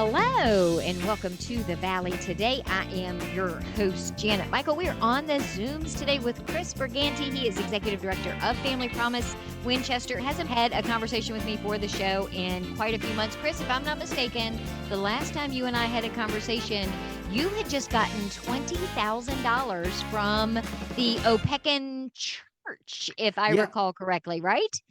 Hello and welcome to the Valley today. I am your host, Janet Michael. We're on the Zooms today with Chris Brigante. He is Executive Director of Family Promise Winchester. Hasn't had a conversation with me for the show in quite a few months. Chris, if I'm not mistaken, the last time you and I had a conversation, you had just gotten $20,000 from the Opequon Church, if I Yeah, recall correctly, right?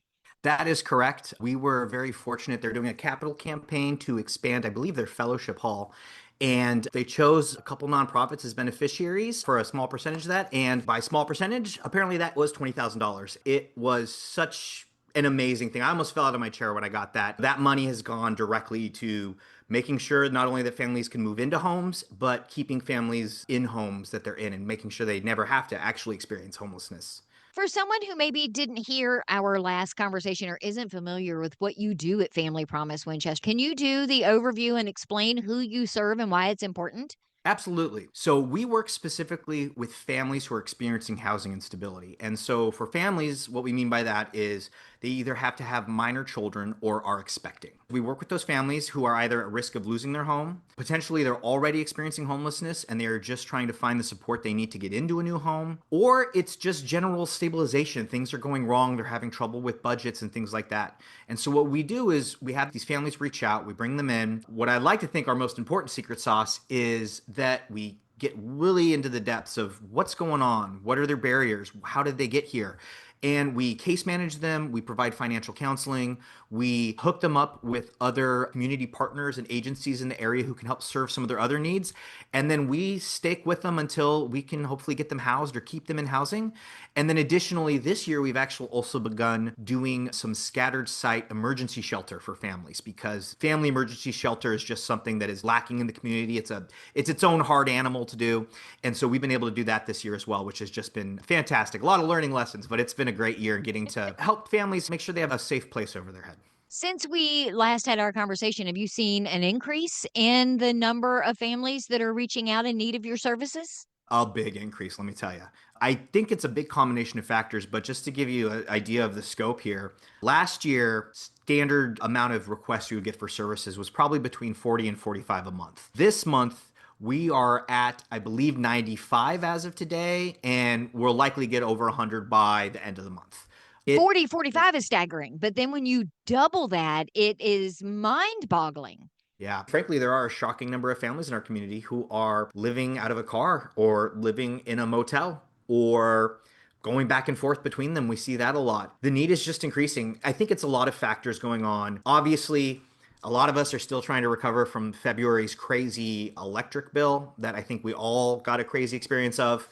that is correct. We were very fortunate. They're doing a capital campaign to expand, I believe, their fellowship hall. And they chose a couple nonprofits as beneficiaries for a small percentage of that. And by small percentage, apparently that was $20,000. It was such an amazing thing. I almost fell out of my chair when I got that. That money has gone directly to making sure not only that families can move into homes, but keeping families in homes that they're in and making sure they never have to actually experience homelessness. For someone who maybe didn't hear our last conversation or isn't familiar with what you do at Family Promise Winchester, can you do the overview and explain who you serve and why it's important? Absolutely. So we work specifically with families who are experiencing housing instability. And so for families, what we mean by that is they either have to have minor children or are expecting. We work with those families who are either at risk of losing their home, potentially they're already experiencing homelessness and they're just trying to find the support they need to get into a new home, or it's just general stabilization. Things are going wrong, they're having trouble with budgets and things like that. And so what we do is we have these families reach out, we bring them in. What I like to think our most important secret sauce is that we get really into the depths of what's going on, what are their barriers, how did they get here? And we case manage them, we provide financial counseling, we hook them up with other community partners and agencies in the area who can help serve some of their other needs. And then we stick with them until we can hopefully get them housed or keep them in housing. And then additionally, this year we've actually also begun doing some scattered site emergency shelter for families because family emergency shelter is just something that is lacking in the community. It's its own hard animal to do. And so we've been able to do that this year as well, which has just been fantastic. A lot of learning lessons, but it's been a great year getting to help families make sure they have a safe place over their head. Since we last had our conversation, have you seen an increase in the number of families that are reaching out in need of your services? A big increase, let me tell you. I think it's a big combination of factors, but just to give you an idea of the scope here, last year, standard amount of requests you would get for services was probably between 40 and 45 a month. This month, we are at, I believe, 95 as of today, and we'll likely get over 100 by the end of the month. It 40, 45 is staggering, but then when you double that, it is mind-boggling. Yeah, frankly, there are a shocking number of families in our community who are living out of a car or living in a motel or going back and forth between them. We see that a lot. The need is just increasing. I think it's a lot of factors going on. Obviously, a lot of us are still trying to recover from February's crazy electric bill that I think we all got a crazy experience of.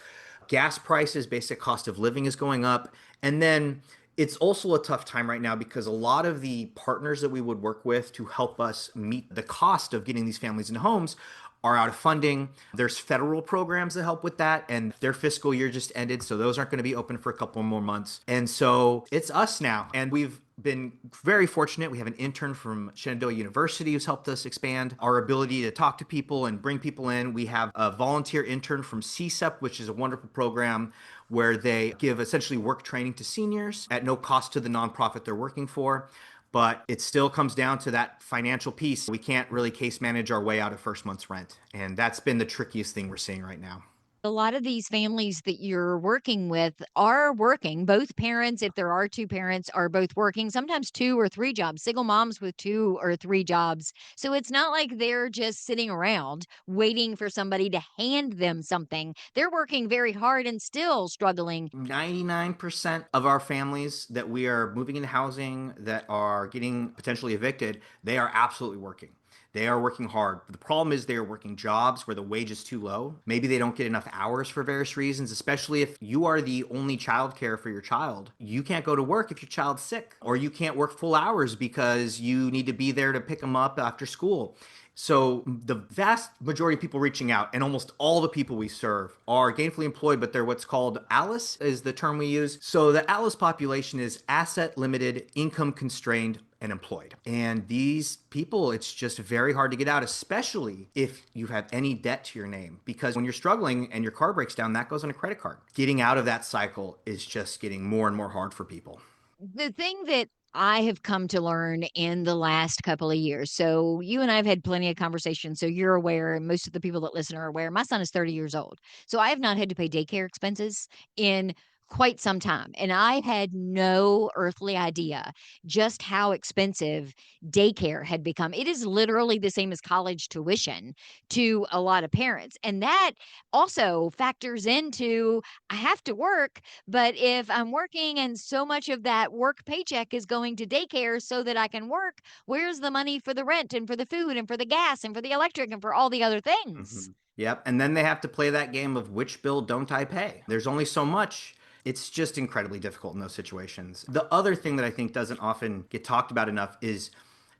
Gas prices, basic cost of living is going up. And then it's also a tough time right now because a lot of the partners that we would work with to help us meet the cost of getting these families into homes are out of funding. There's federal programs that help with that, and their fiscal year just ended, so those aren't going to be open for a couple more months. And so it's us now, and we've been very fortunate. We have an intern from Shenandoah University who's helped us expand our ability to talk to people and bring people in. We have a volunteer intern from CCAP, which is a wonderful program where they give essentially work training to seniors at no cost to the nonprofit they're working for. But it still comes down to that financial piece. We can't really case manage our way out of first month's rent. And that's been the trickiest thing we're seeing right now. A lot of these families that you're working with are working. Both parents, if there are two parents, are both working, sometimes two or three jobs, single moms with two or three jobs. So it's not like they're just sitting around waiting for somebody to hand them something. They're working very hard and still struggling. 99% of our families that we are moving into housing that are getting potentially evicted, they are absolutely working. They are working hard. The problem is they are working jobs where the wage is too low. Maybe they don't get enough hours for various reasons, especially if you are the only childcare for your child. You can't go to work if your child's sick, or you can't work full hours because you need to be there to pick them up after school. So the vast majority of people reaching out, and almost all the people we serve, are gainfully employed, but they're what's called ALICE is the term we use. So the ALICE population is asset limited, income constrained, and employed. And these people, it's just very hard to get out, especially if you have any debt to your name. Because when you're struggling and your car breaks down, that goes on a credit card. Getting out of that cycle is just getting more and more hard for people. The thing that I have come to learn in the last couple of years. So you and I have had plenty of conversations. So you're aware, and most of the people that listen are aware. My son is 30 years old. So I have not had to pay daycare expenses in quite some time. And I had no earthly idea just how expensive daycare had become. It is literally the same as college tuition to a lot of parents. And that also factors into I have to work, but if I'm working and so much of that work paycheck is going to daycare so that I can work, where's the money for the rent and for the food and for the gas and for the electric and for all the other things? Mhm. Yep. And then they have to play that game of which bill don't I pay? There's only so much. It's just incredibly difficult in those situations. The other thing that I think doesn't often get talked about enough is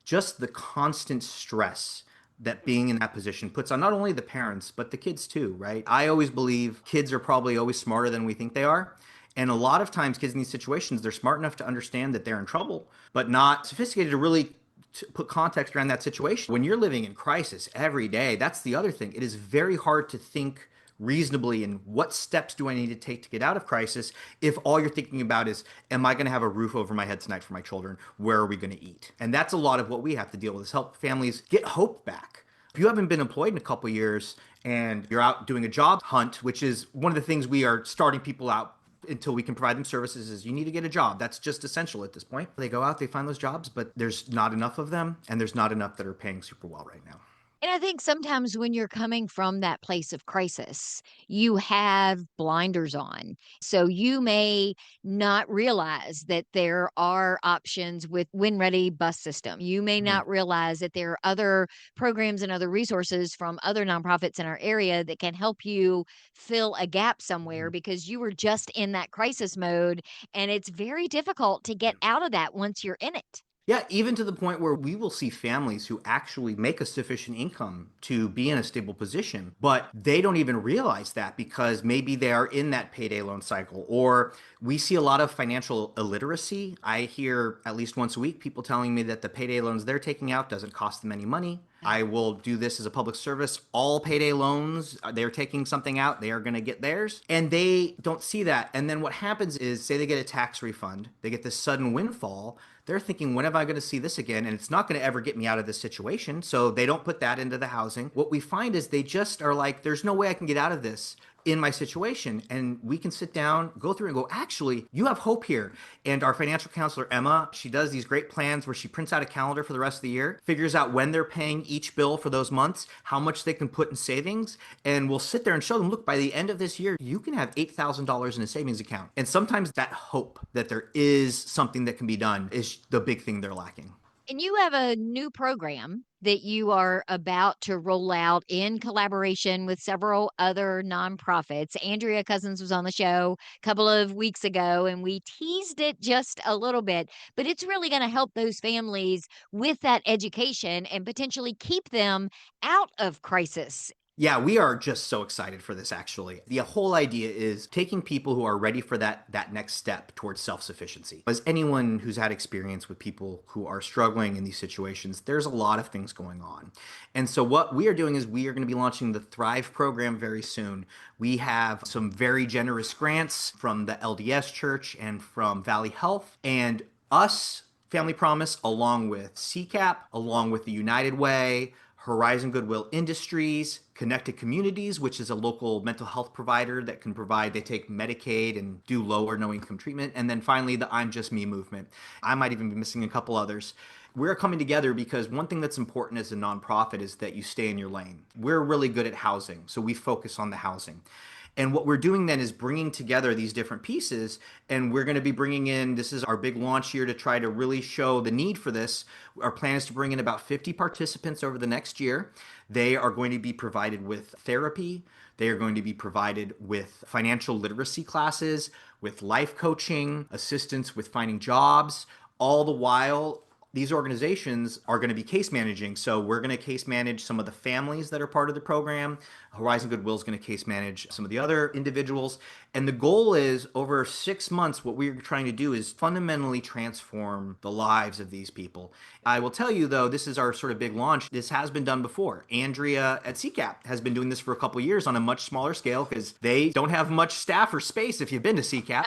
just the constant stress that being in that position puts on not only the parents, but the kids too, right? I always believe kids are probably always smarter than we think they are. And a lot of times, kids in these situations, they're smart enough to understand that they're in trouble, but not sophisticated to really to put context around that situation. When you're living in crisis every day, that's the other thing. It is very hard to think reasonably in what steps do I need to take to get out of crisis if all you're thinking about is, am I going to have a roof over my head tonight for my children? Where are we going to eat? And that's a lot of what we have to deal with is help families get hope back. If you haven't been employed in a couple of years and you're out doing a job hunt, which is one of the things we are starting people out until we can provide them services, is you need to get a job. That's just essential at this point. They go out, they find those jobs, but there's not enough of them, and there's not enough that are paying super well right now. And I think sometimes when you're coming from that place of crisis, you have blinders on. So you may not realize that there are options with Win Ready bus system. You may Mhm. not realize that there are other programs and other resources from other nonprofits in our area that can help you fill a gap somewhere Mhm. because you were just in that crisis mode. And it's very difficult to get out of that once you're in it. Yeah, even to the point where we will see families who actually make a sufficient income to be in a stable position, but they don't even realize that because maybe they are in that payday loan cycle. Or we see a lot of financial illiteracy. I hear at least once a week people telling me that the payday loans they're taking out doesn't cost them any money. I will do this as a public service. All payday loans, they're taking something out, they are going to get theirs. And they don't see that. And then what happens is, say they get a tax refund, they get this sudden windfall. They're thinking, when am I going to see this again? And it's not going to ever get me out of this situation. So they don't put that into the housing. What we find is they just are like, there's no way I can get out of this in my situation. And we can sit down, go through and go, actually, you have hope here. And our financial counselor, Emma, she does these great plans where she prints out a calendar for the rest of the year, figures out when they're paying each bill for those months, how much they can put in savings. And we'll sit there and show them, look, by the end of this year, you can have $8,000 in a savings account. And sometimes that hope that there is something that can be done is the big thing they're lacking. And you have a new program that you are about to roll out in collaboration with several other nonprofits. Andrea Cousins was on the show a couple of weeks ago, and we teased it just a little bit, but it's really going to help those families with that education and potentially keep them out of crisis. Yeah, we are just so excited for this actually. The whole idea is taking people who are ready for that next step towards self-sufficiency. As anyone who's had experience with people who are struggling in these situations, there's a lot of things going on. And so what we are doing is we are going to be launching the Thrive program very soon. We have some very generous grants from the LDS Church and from Valley Health, and us, Family Promise, along with CCAP, along with the United Way, Horizon Goodwill Industries, Connected Communities, which is a local mental health provider that can provide, they take Medicaid and do lower no income treatment. And then finally, the I'm Just Me movement. I might even be missing a couple others. We're coming together because one thing that's important as a nonprofit is that you stay in your lane. We're really good at housing, so we focus on the housing. And what we're doing then is bringing together these different pieces. And we're going to be bringing in, this is our big launch year to try to really show the need for this. Our plan is to bring in about 50 participants over the next year. They are going to be provided with therapy. They are going to be provided with financial literacy classes, with life coaching, assistance with finding jobs, all the while these organizations are going to be case managing. So we're going to case manage some of the families that are part of the program. Horizon Goodwill is going to case manage some of the other individuals. And the goal is over 6 months, what we're trying to do is fundamentally transform the lives of these people. I will tell you, though, this is our sort of big launch. This has been done before. Andrea at CCAP has been doing this for a couple of years on a much smaller scale because they don't have much staff or space if you've been to CCAP.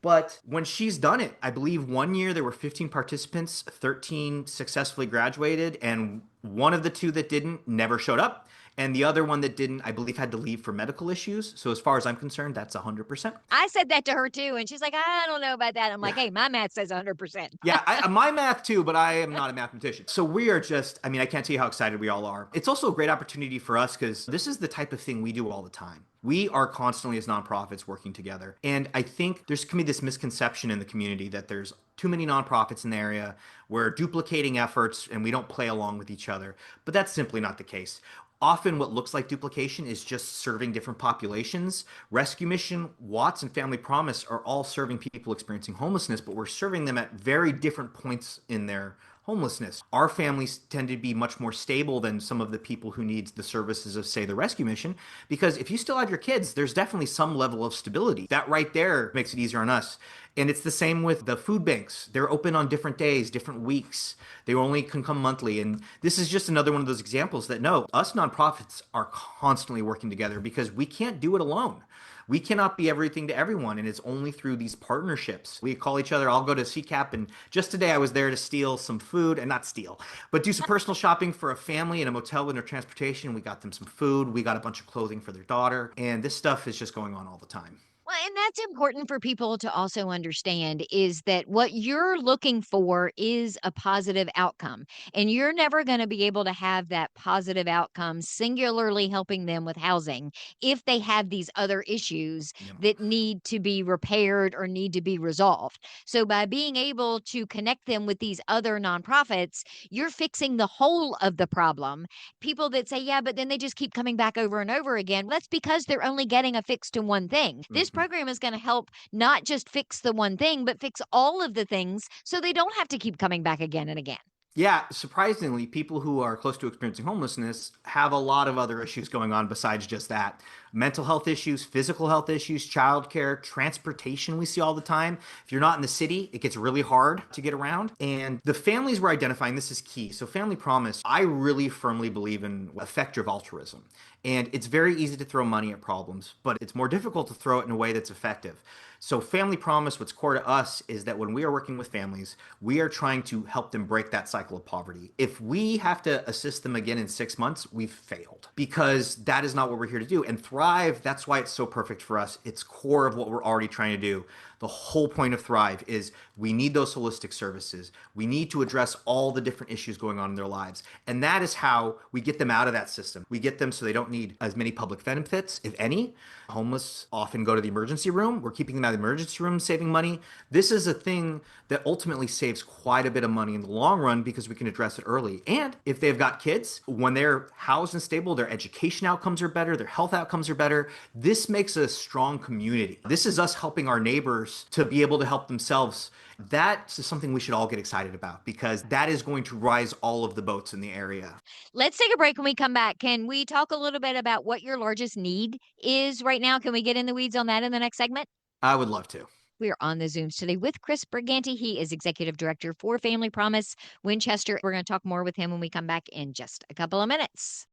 But when she's done it, I believe one year there were 15 participants, 13 successfully graduated, and one of the two that didn't never showed up. And the other one that didn't, I believe, had to leave for medical issues. So as far as I'm concerned, that's 100%. I said that to her too, and she's like, I don't know about that. I'm like, Yeah. hey, my math says 100%. Yeah, my math too, but I am not a mathematician. So we are just, I mean, I can't tell you how excited we all are. It's also a great opportunity for us because this is the type of thing we do all the time. We are constantly as nonprofits working together. And I think there's can be this misconception in the community that there's too many nonprofits in the area. We're duplicating efforts and we don't play along with each other. But that's simply not the case. Often what looks like duplication is just serving different populations. Rescue Mission, Watts, and Family Promise are all serving people experiencing homelessness, but we're serving them at very different points in their homelessness. Our families tend to be much more stable than some of the people who need the services of, say, the Rescue Mission, because if you still have your kids, there's definitely some level of stability. That right there makes it easier on us. And it's the same with the food banks. They're open on different days, different weeks. They only can come monthly. And this is just another one of those examples that no, us nonprofits are constantly working together because we can't do it alone. We cannot be everything to everyone, and it's only through these partnerships. We call each other. I'll go to CCAP, and just today I was there to steal some food, and not steal, but do some personal shopping for a family in a motel with no transportation. We got them some food. We got a bunch of clothing for their daughter, and this stuff is just going on all the time. Well, and that's important for people to also understand is that what you're looking for is a positive outcome. And you're never going to be able to have that positive outcome singularly helping them with housing if they have these other issues Yep. that need to be repaired or need to be resolved. So by being able to connect them with these other nonprofits, you're fixing the whole of the problem. People that say, yeah, but then they just keep coming back over and over again. That's because they're only getting a fix to one thing. This Mhm. program is going to help not just fix the one thing, but fix all of the things so they don't have to keep coming back again and again. Yeah, surprisingly, people who are close to experiencing homelessness have a lot of other issues going on besides just that. Mental health issues, physical health issues, childcare, transportation, we see all the time. If you're not in the city, it gets really hard to get around. And the families we're identifying, this is key. So, Family Promise, I really firmly believe in effective altruism. And it's very easy to throw money at problems, but it's more difficult to throw it in a way that's effective. So, Family Promise, what's core to us is that when we are working with families, we are trying to help them break that cycle of poverty. If we have to assist them again in 6 months, we've failed because that is not what we're here to do. And Thrive, that's why it's so perfect for us. It's core of what we're already trying to do. The whole point of Thrive is we need those holistic services. We need to address all the different issues going on in their lives. And that is how we get them out of that system. We get them so they don't need as many public benefits, if any. Homeless often go to the emergency room. We're keeping them out of the emergency room, saving money. This is a thing that ultimately saves quite a bit of money in the long run because we can address it early. And if they've got kids, when they're housed and stable, their education outcomes are better, their health outcomes are better. This makes a strong community. This is us helping our neighbors to be able to help themselves. That is something we should all get excited about because that is going to rise all of the boats in the area. Let's take a break. When we come back, can we talk a little bit about what your largest need is right now? Can we get in the weeds on that in the next segment? I would love to. We are on the Zooms today with Chris Brigante. He is Executive Director for Family Promise Winchester. We're going to talk more with him when we come back in just a couple of minutes.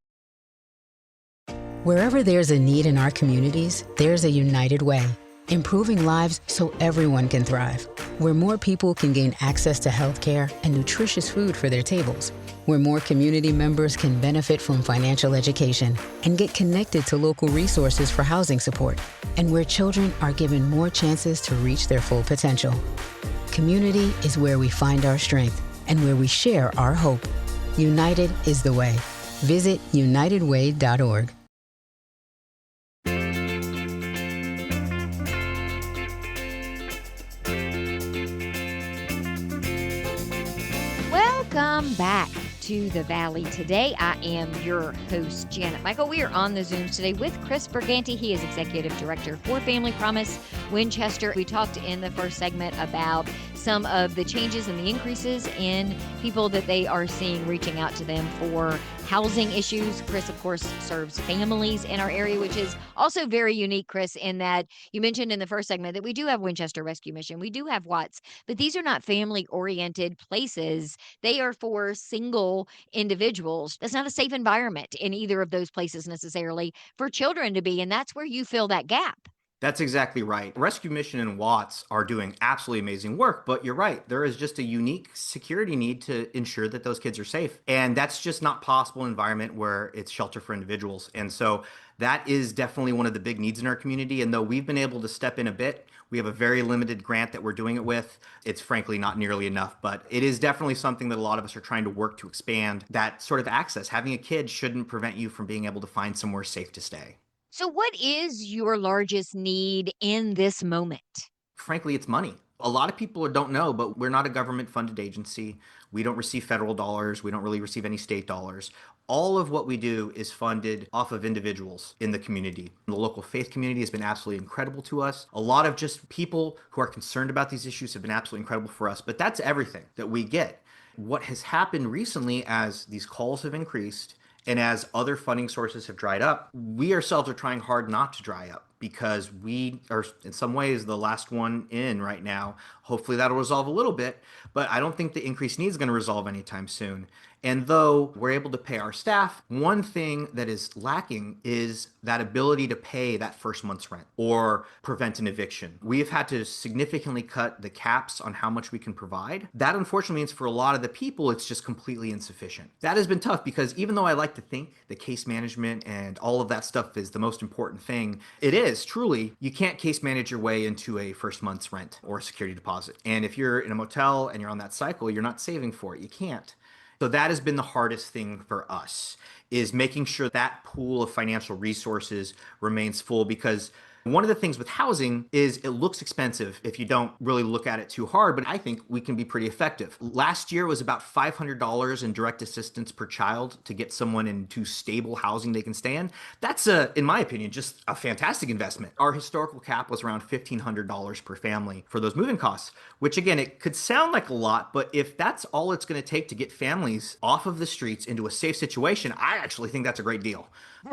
Wherever there's a need in our communities, there's a United Way, improving lives so everyone can thrive. Where more people can gain access to healthcare and nutritious food for their tables. Where more community members can benefit from financial education and get connected to local resources for housing support. And where children are given more chances to reach their full potential. Community is where we find our strength and where we share our hope. United is the way. Visit unitedway.org. Welcome back to the Valley today. I am your host, Janet Michael. We are on the Zooms today with Chris Brigante. He is Executive Director for Family Promise Winchester. We talked in the first segment about some of the changes and the increases in people that they are seeing reaching out to them for housing issues. Chris, of course, serves families in our area, which is also very unique, Chris, in that you mentioned in the first segment that we do have Winchester Rescue Mission, we do have Watts, but these are not family-oriented places. They are for single individuals. That's not a safe environment in either of those places necessarily for children to be, and that's where you fill that gap. That's exactly right. Rescue Mission and Watts are doing absolutely amazing work, but you're right. There is just a unique security need to ensure that those kids are safe. And that's just not possible in an environment where it's shelter for individuals. And so that is definitely one of the big needs in our community. And though we've been able to step in a bit, we have a very limited grant that we're doing it with. It's frankly not nearly enough, but it is definitely something that a lot of us are trying to work to expand that sort of access. Having a kid shouldn't prevent you from being able to find somewhere safe to stay. So, what is your largest need in this moment? Frankly, it's money. A lot of people don't know, but we're not a government funded agency. We don't receive federal dollars. We don't really receive any state dollars. All of what we do is funded off of individuals in the community. The local faith community has been absolutely incredible to us. A lot of just people who are concerned about these issues have been absolutely incredible for us, but that's everything that we get. What has happened recently as these calls have increased and as other funding sources have dried up, we ourselves are trying hard not to dry up because we are in some ways the last one in right now. Hopefully that'll resolve a little bit, but I don't think the increased need is going to resolve anytime soon. And though we're able to pay our staff, one thing that is lacking is that ability to pay that first month's rent or prevent an eviction. We have had to significantly cut the caps on how much we can provide. That unfortunately means for a lot of the people, it's just completely insufficient. That has been tough because even though I like to think that case management and all of that stuff is the most important thing, it is truly, you can't case manage your way into a first month's rent or security deposit. And if you're in a motel and you're on that cycle, you're not saving for it. You can't. So that has been the hardest thing for us, is making sure that pool of financial resources remains full, because one of the things with housing is it looks expensive if you don't really look at it too hard, but I think we can be pretty effective. Last year was about $500 in direct assistance per child to get someone into stable housing they can stay in. That's, in my opinion, just a fantastic investment. Our historical cap was around $1,500 per family for those moving costs, which again, it could sound like a lot, but if that's all it's going to take to get families off of the streets into a safe situation, I actually think that's a great deal.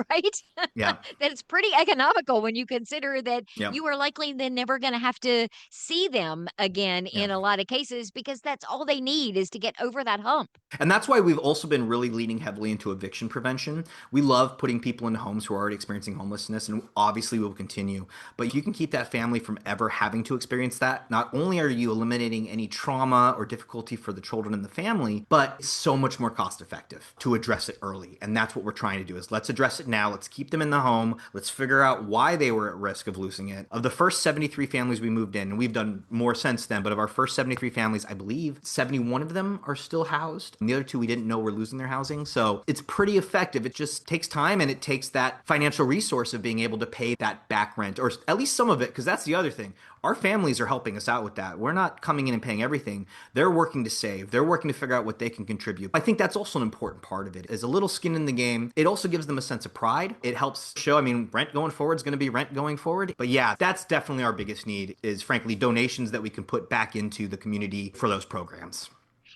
Right? Yeah. That it's pretty economical when you consider that Yeah. you are likely then never going to have to see them again Yeah. in a lot of cases because that's all they need is to get over that hump. And that's why we've also been really leaning heavily into eviction prevention. We love putting people into homes who are already experiencing homelessness, and obviously we will continue. But you can keep that family from ever having to experience that. Not only are you eliminating any trauma or difficulty for the children and the family, but it's so much more cost effective to address it early. And that's what we're trying to do, is let's address it now. Let's keep them in the home. Let's figure out why they were at risk of losing it. Of the first 73 families we moved in, and we've done more since then, but of our first 73 families, I believe 71 of them are still housed. And the other two, we didn't know were losing their housing. So it's pretty effective. It just takes time, and it takes that financial resource of being able to pay that back rent, or at least some of it, because that's the other thing. Our families are helping us out with that. We're not coming in and paying everything. They're working to save. They're working to figure out what they can contribute. I think that's also an important part of it, is a little skin in the game. It also gives them a sense of pride. It helps show, rent going forward is going to be rent going forward. But yeah, that's definitely our biggest need, is frankly donations that we can put back into the community for those programs.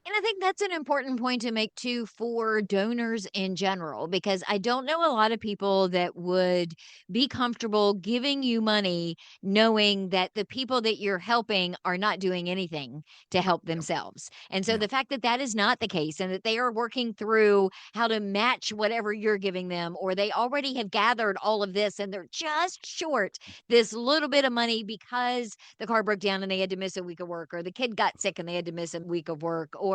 And I think that's an important point to make too for donors in general, because I don't know a lot of people that would be comfortable giving you money knowing that the people that you're helping are not doing anything to help Yep. themselves. And so Yep. the fact that that is not the case and that they are working through how to match whatever you're giving them, or they already have gathered all of this and they're just short this little bit of money because the car broke down and they had to miss a week of work, or the kid got sick and they had to miss a week of work, or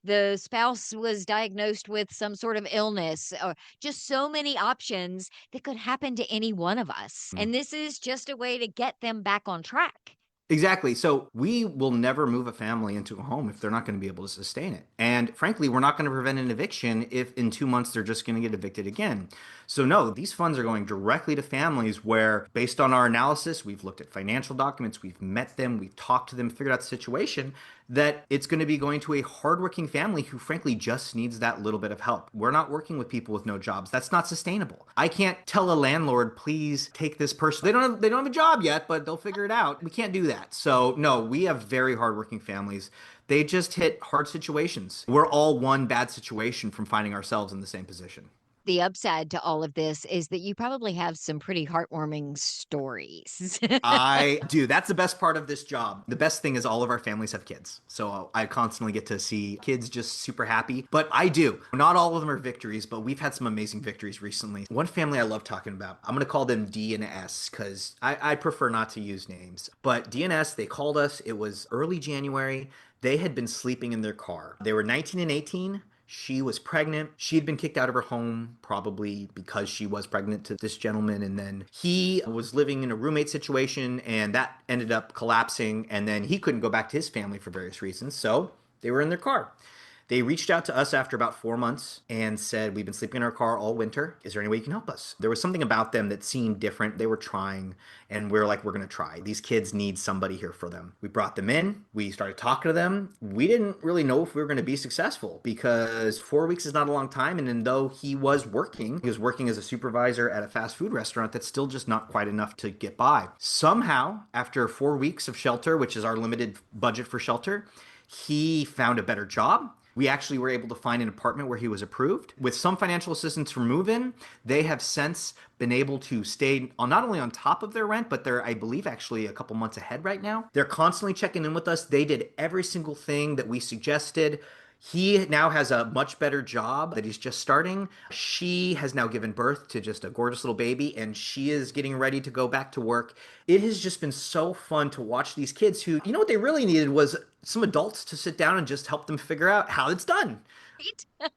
the spouse was diagnosed with some sort of illness, or just so many options that could happen to any one of us. Mm. And this is just a way to get them back on track. Exactly. So we will never move a family into a home if they're not going to be able to sustain it. And frankly, we're not going to prevent an eviction if in 2 months they're just going to get evicted again. So no, these funds are going directly to families where, based on our analysis, we've looked at financial documents, we've met them, we've talked to them, figured out the situation, that it's going to be going to a hardworking family who frankly just needs that little bit of help. We're not working with people with no jobs. That's not sustainable. I can't tell a landlord, please take this person. They don't have a job yet, but they'll figure it out. We can't do that. So no, we have very hardworking families. They just hit hard situations. We're all one bad situation from finding ourselves in the same position. The upside to all of this is that you probably have some pretty heartwarming stories. I do. That's the best part of this job. The best thing is all of our families have kids. So I constantly get to see kids just super happy. But I do. Not all of them are victories, but we've had some amazing victories recently. One family I love talking about, I'm going to call them D and S because I prefer not to use names. But D and S, they called us. It was early January. They had been sleeping in their car. They were 19 and 18. She was pregnant. She had been kicked out of her home, probably because she was pregnant to this gentleman. And then he was living in a roommate situation, and that ended up collapsing. And then he couldn't go back to his family for various reasons. So they were in their car. They reached out to us after about 4 months and said, we've been sleeping in our car all winter. Is there any way you can help us? There was something about them that seemed different. They were trying, and we're like, we're going to try. These kids need somebody here for them. We brought them in. We started talking to them. We didn't really know if we were going to be successful because 4 weeks is not a long time. And then though he was working as a supervisor at a fast food restaurant, that's still just not quite enough to get by. Somehow, after 4 weeks of shelter, which is our limited budget for shelter, he found a better job. We actually were able to find an apartment where he was approved. With some financial assistance for move-in, they have since been able to stay on not only on top of their rent, but they're, I believe, actually a couple months ahead right now. They're constantly checking in with us. They did every single thing that we suggested. He now has a much better job that he's just starting. She has now given birth to just a gorgeous little baby, and she is getting ready to go back to work. It has just been so fun to watch these kids who, you know what they really needed was some adults to sit down and just help them figure out how it's done. Right?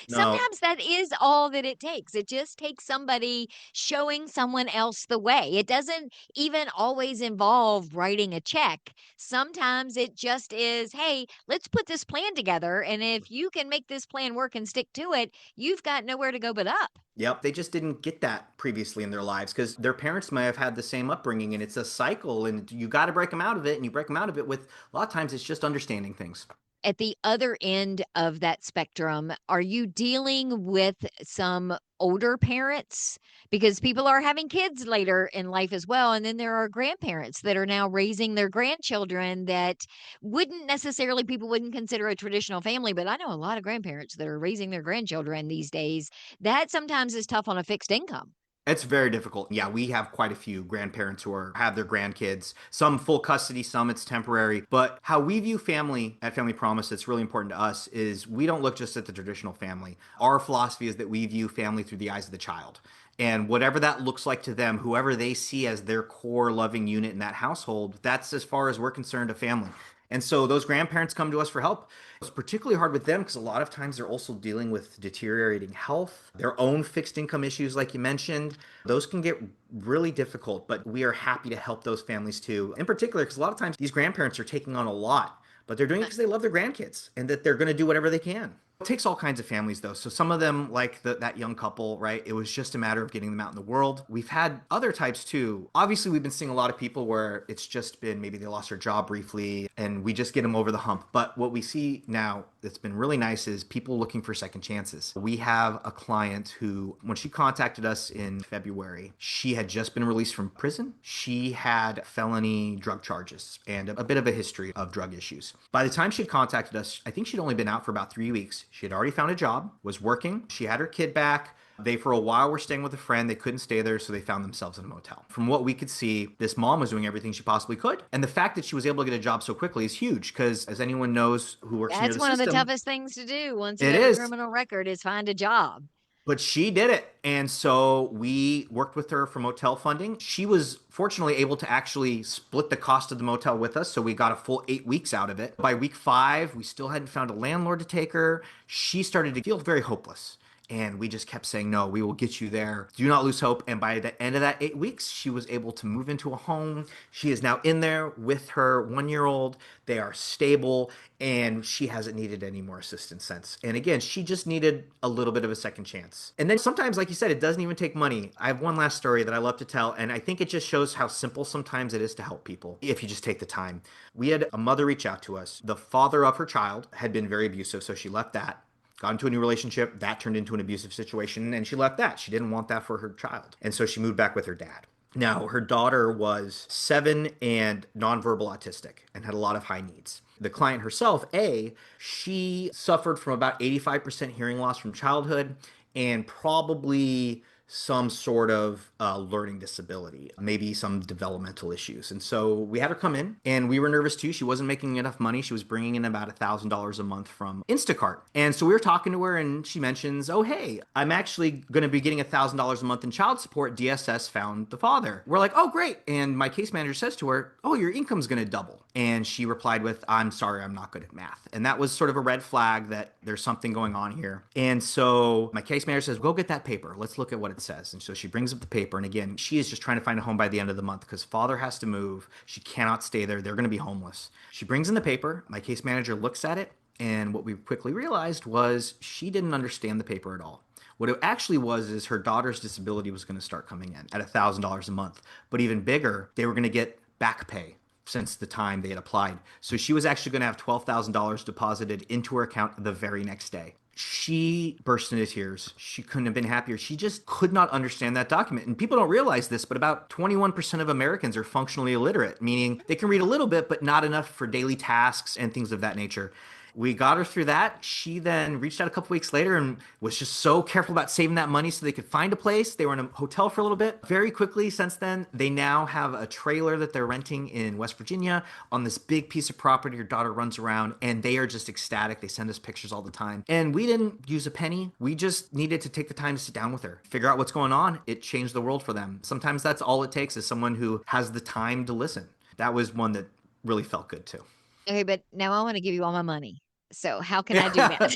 No, Sometimes that is all that it takes. It just takes somebody showing someone else the way. It doesn't even always involve writing a check. Sometimes it just is, hey, let's put this plan together. And if you can make this plan work and stick to it, you've got nowhere to go but up. yep, they just didn't get that previously in their lives because their parents may have had the same upbringing, and it's a cycle, and you got to break them out of it, and you break them out of it with a lot of times it's just understanding things. At the other end of that spectrum, are you dealing with some older parents? Because people are having kids later in life as well. And then there are grandparents that are now raising their grandchildren that wouldn't necessarily, people wouldn't consider a traditional family. But I know a lot of grandparents that are raising their grandchildren these days. That sometimes is tough on a fixed income. It's very difficult. Yeah, we have quite a few grandparents who have their grandkids, some full custody, some it's temporary. But how we view family at Family Promise that's really important to us is we don't look just at the traditional family. Our philosophy is that we view family through the eyes of the child. And whatever that looks like to them, whoever they see as their core loving unit in that household, that's as far as we're concerned a family. And so those grandparents come to us for help. It's particularly hard with them because a lot of times they're also dealing with deteriorating health, their own fixed income issues, like you mentioned. Those can get really difficult, but we are happy to help those families too. In particular, because a lot of times these grandparents are taking on a lot, but they're doing it because they love their grandkids and that they're going to do whatever they can. It takes all kinds of families though. So some of them, like that young couple, right? It was just a matter of getting them out in the world. We've had other types too. Obviously, we've been seeing a lot of people where it's just been maybe they lost their job briefly and we just get them over the hump. But what we see now that's been really nice is people looking for second chances. We have a client who, when she contacted us in February, she had just been released from prison. She had felony drug charges and a bit of a history of drug issues. By the time she had contacted us, I think she'd only been out for about 3 weeks. She had already found a job, was working. She had her kid back. They, for a while, were staying with a friend. They couldn't stay there, so they found themselves in a motel. From what we could see, this mom was doing everything she possibly could. And the fact that she was able to get a job so quickly is huge because, as anyone knows who works near That's the one of the system, toughest things to do once you it have a is. criminal record is find a job. But she did it. And so we worked with her for motel funding. She was fortunately able to actually split the cost of the motel with us. So we got a full 8 weeks out of it. By week 5, we still hadn't found a landlord to take her. She started to feel very hopeless. And we just kept saying, no, we will get you there. Do not lose hope. And by the end of that 8 weeks, she was able to move into a home. She is now in there with her 1-year-old. They are stable and she hasn't needed any more assistance since. And again, she just needed a little bit of a second chance. And then sometimes, like you said, it doesn't even take money. I have one last story that I love to tell. And I think it just shows how simple sometimes it is to help people if you just take the time. We had a mother reach out to us. The father of her child had been very abusive, so she left that. Got into a new relationship, that turned into an abusive situation, and she left that. She didn't want that for her child. And so she moved back with her dad. Now, her daughter was 7 and nonverbal autistic and had a lot of high needs. The client herself, A, she suffered from about 85% hearing loss from childhood, and probably some sort of learning disability, maybe some developmental issues. And so we had her come in, and we were nervous too. She wasn't making enough money. She was bringing in about $1,000 a month from Instacart. And so we were talking to her, and she mentions, oh, hey, I'm actually going to be getting $1,000 a month in child support. DSS found the father. We're like, oh, great. And my case manager says to her, oh, your income's going to double. And she replied with, I'm sorry, I'm not good at math. And that was sort of a red flag that there's something going on here. And so my case manager says, go get that paper. Let's look at what it says. And so she brings up the paper. And again, she is just trying to find a home by the end of the month because father has to move. She cannot stay there. They're going to be homeless. She brings in the paper. My case manager looks at it. And what we quickly realized was she didn't understand the paper at all. What it actually was is her daughter's disability was going to start coming in at $1,000 a month. But even bigger, they were going to get back pay since the time they had applied. So she was actually going to have $12,000 deposited into her account the very next day. She burst into tears. She couldn't have been happier. She just could not understand that document. And people don't realize this, but about 21% of Americans are functionally illiterate, meaning they can read a little bit, but not enough for daily tasks and things of that nature. We got her through that. She then reached out a couple weeks later and was just so careful about saving that money so they could find a place. They were in a hotel for a little bit. Very quickly since then, they now have a trailer that they're renting in West Virginia on this big piece of property. Her daughter runs around and they are just ecstatic. They send us pictures all the time. And we didn't use a penny. We just needed to take the time to sit down with her, figure out what's going on. It changed the world for them. Sometimes that's all it takes is someone who has the time to listen. That was one that really felt good too. Okay, but now I want to give you all my money. So how can I do that?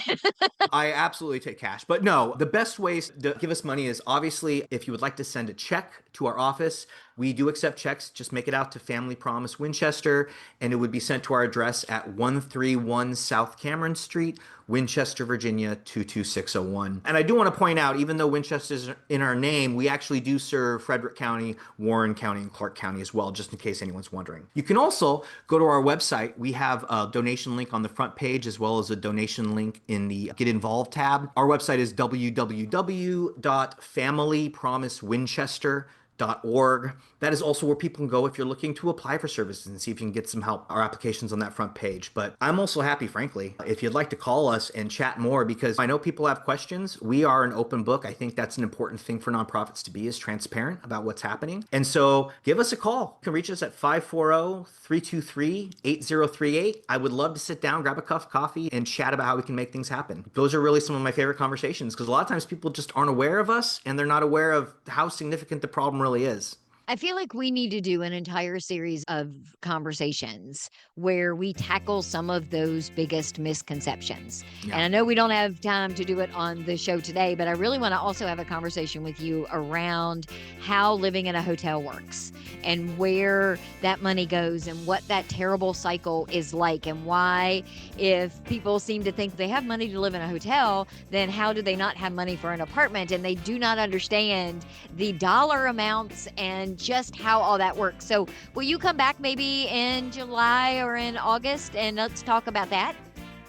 I absolutely take cash. But no, the best ways to give us money is obviously if you would like to send a check to our office, we do accept checks. Just make it out to Family Promise Winchester, and it would be sent to our address at 131 South Cameron Street, Winchester, Virginia, 22601. And I do want to point out, even though Winchester's in our name, we actually do serve Frederick County, Warren County, and Clark County as well, just in case anyone's wondering. You can also go to our website. We have a donation link on the front page as well as a donation link in the Get Involved tab. Our website is www.familypromisewinchester.org. That is also where people can go if you're looking to apply for services and see if you can get some help. Our application's on that front page. But I'm also happy, frankly, if you'd like to call us and chat more, because I know people have questions. We are an open book. I think that's an important thing for nonprofits to be, is transparent about what's happening. And so give us a call. You can reach us at 540-323-8038. I would love to sit down, grab a cup of coffee, and chat about how we can make things happen. Those are really some of my favorite conversations, because a lot of times people just aren't aware of us and they're not aware of how significant the problem really is. I feel like we need to do an entire series of conversations where we tackle some of those biggest misconceptions. Yeah. And I know we don't have time to do it on the show today, but I really want to also have a conversation with you around how living in a hotel works and where that money goes and what that terrible cycle is like, and why, if people seem to think they have money to live in a hotel, then how do they not have money for an apartment? And they do not understand the dollar amounts and just how all that works. So will you come back maybe in July or in August and let's talk about that?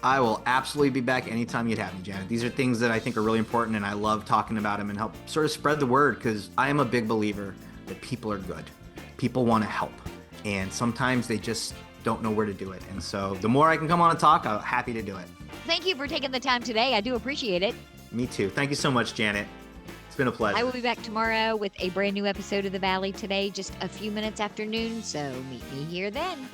I will absolutely be back anytime you'd have me, Janet. These are things that I think are really important, and I love talking about them and help sort of spread the word, because I am a big believer that people are good. People want to help, and sometimes they just don't know where to do it. And so the more I can come on and talk, I'm happy to do it. Thank you for taking the time today. I do appreciate it. Me too. Thank you so much, Janet. It's been a pleasure. I will be back tomorrow with a brand new episode of The Valley Today, just a few minutes after noon, so meet me here then.